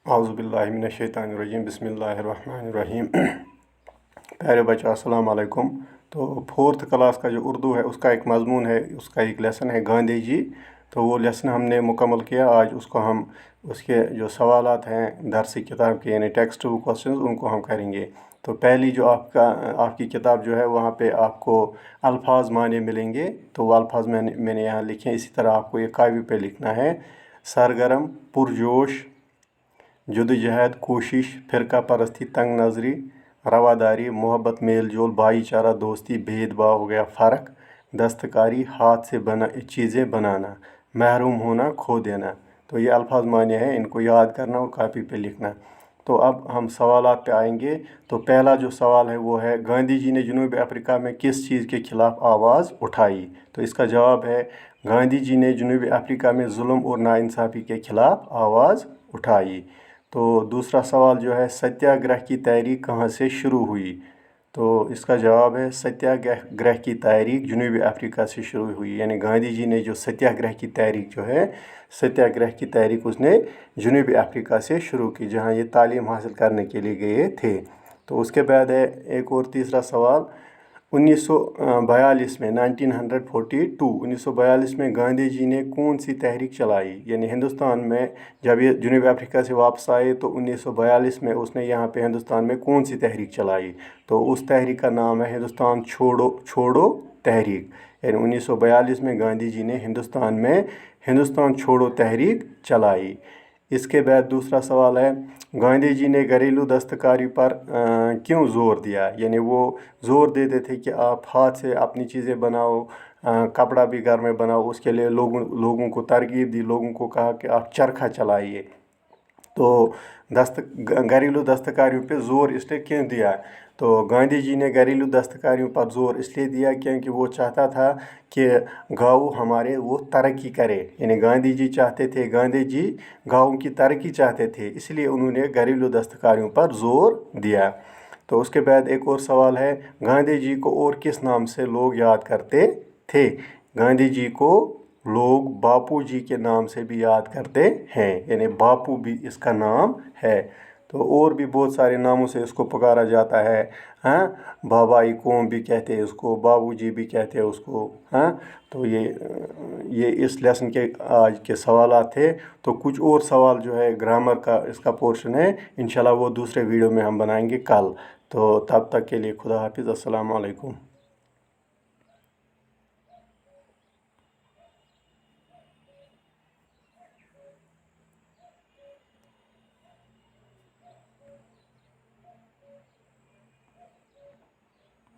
औज़ुबिल्लाहि मिनश्शैतानिर्रजीम बिस्मिल्लाहिर्रहमानिर्रहीम। प्यारे बच्चों अस्सलाम वालेकुम। तो फोर्थ क्लास का जो उर्दू है उसका एक मज़मून है, उसका एक लेसन है गांधी जी। तो वो लेसन हमने मुकम्मल किया। आज उसको हम उसके जो सवालात हैं दरसी किताब के यानी टेक्स्ट बुक क्वेश्चंस उनको हम करेंगे। तो पहली जो आपकी किताब जो है वहाँ पे आपको अल्फाज माने मिलेंगे। तो वो अल्फाज मैंने यहाँ लिखे हैं। इसी तरह आपको ये कापी पे लिखना है। सरगर्म, पुरजोश, जदोजहद, कोशिश, फ़िरका परस्ती, तंग नज़री, रवादारी, मोहब्बत, मेल जोल, भाई चारा, दोस्ती, भेदभाव हो गया, फ़र्क, दस्तकारी, हाथ से बना चीज़ें बनाना, महरूम होना, खो देना। तो ये अल्फाज माने हैं, इनको याद करना और कापी पे लिखना। तो अब हम सवालात पे आएंगे। तो पहला जो सवाल है वो है, गांधी जी ने जनूबी अफ्रीका में किस चीज़ के ख़िलाफ़ आवाज़ उठाई? तो इसका जवाब है, गांधी जी ने जनूबी अफ्रीका में जुल्म और नाइंसाफ़ी के ख़िलाफ़ आवाज़ उठाई। तो दूसरा सवाल जो है, सत्याग्रह की तहरीक कहाँ से शुरू हुई? तो इसका जवाब है, सत्याग्रह की तहरीक जनूबी अफ्रीका से शुरू हुई। यानी गांधी जी ने जो सत्याग्रह की तहरीक जो है, सत्याग्रह की तहरीक उसने जनूबी अफ्रीका से शुरू की, जहाँ ये तालीम हासिल करने के लिए गए थे। तो उसके बाद है एक और तीसरा सवाल, 1942 में 1942 में गांधी जी ने कौन सी तहरीक चलाई? यानी हिंदुस्तान में जब ये जनूबी अफ्रीका से वापस आए तो 1942 में उसने यहाँ पे हिंदुस्तान में कौन सी तहरीक चलाई? तो उस तहरीक का नाम है हिंदुस्तान छोड़ो छोड़ो तहरीक। यानी 1942 में गांधी जी ने हिंदुस्तान में हिंदुस्तान छोड़ो तहरीक चलाई। इसके बाद दूसरा सवाल है, गांधी जी ने घरेलू दस्तकारी पर क्यों ज़ोर दिया? यानी वो ज़ोर देते थे कि आप हाथ से अपनी चीज़ें बनाओ, कपड़ा भी घर में बनाओ। उसके लिए लोगों को तरगीब दी, लोगों को कहा कि आप चरखा चलाइए। तो घरेलू दस्तकारियों पे ज़ोर इसलिए क्यों दिया? तो गांधी जी ने घरेलू दस्तकारियों पर ज़ोर इसलिए दिया क्योंकि वो चाहता था कि गाँव हमारे वो तरक्की करे। यानी गांधी जी गाँव की तरक्की चाहते थे, इसलिए उन्होंने घरेलू दस्तकारियों पर ज़ोर दिया। तो उसके बाद एक और सवाल है, गांधी जी को और किस नाम से लोग याद करते थे? गांधी जी को लोग बापू जी के नाम से भी याद करते हैं, यानी बापू भी इसका नाम है। तो और भी बहुत सारे नामों से इसको पुकारा जाता है। हाँ, बाबाई कौम भी कहते हैं उसको, बाबूजी भी कहते हैं उसको। हाँ, तो ये इस लेसन के आज के सवाल थे। तो कुछ और सवाल जो है ग्रामर का इसका पोर्शन है, इंशाल्लाह वो दूसरे वीडियो में हम बनाएंगे कल। तो तब तक के लिए खुदा हाफिज़, अस्सलाम वालेकुम।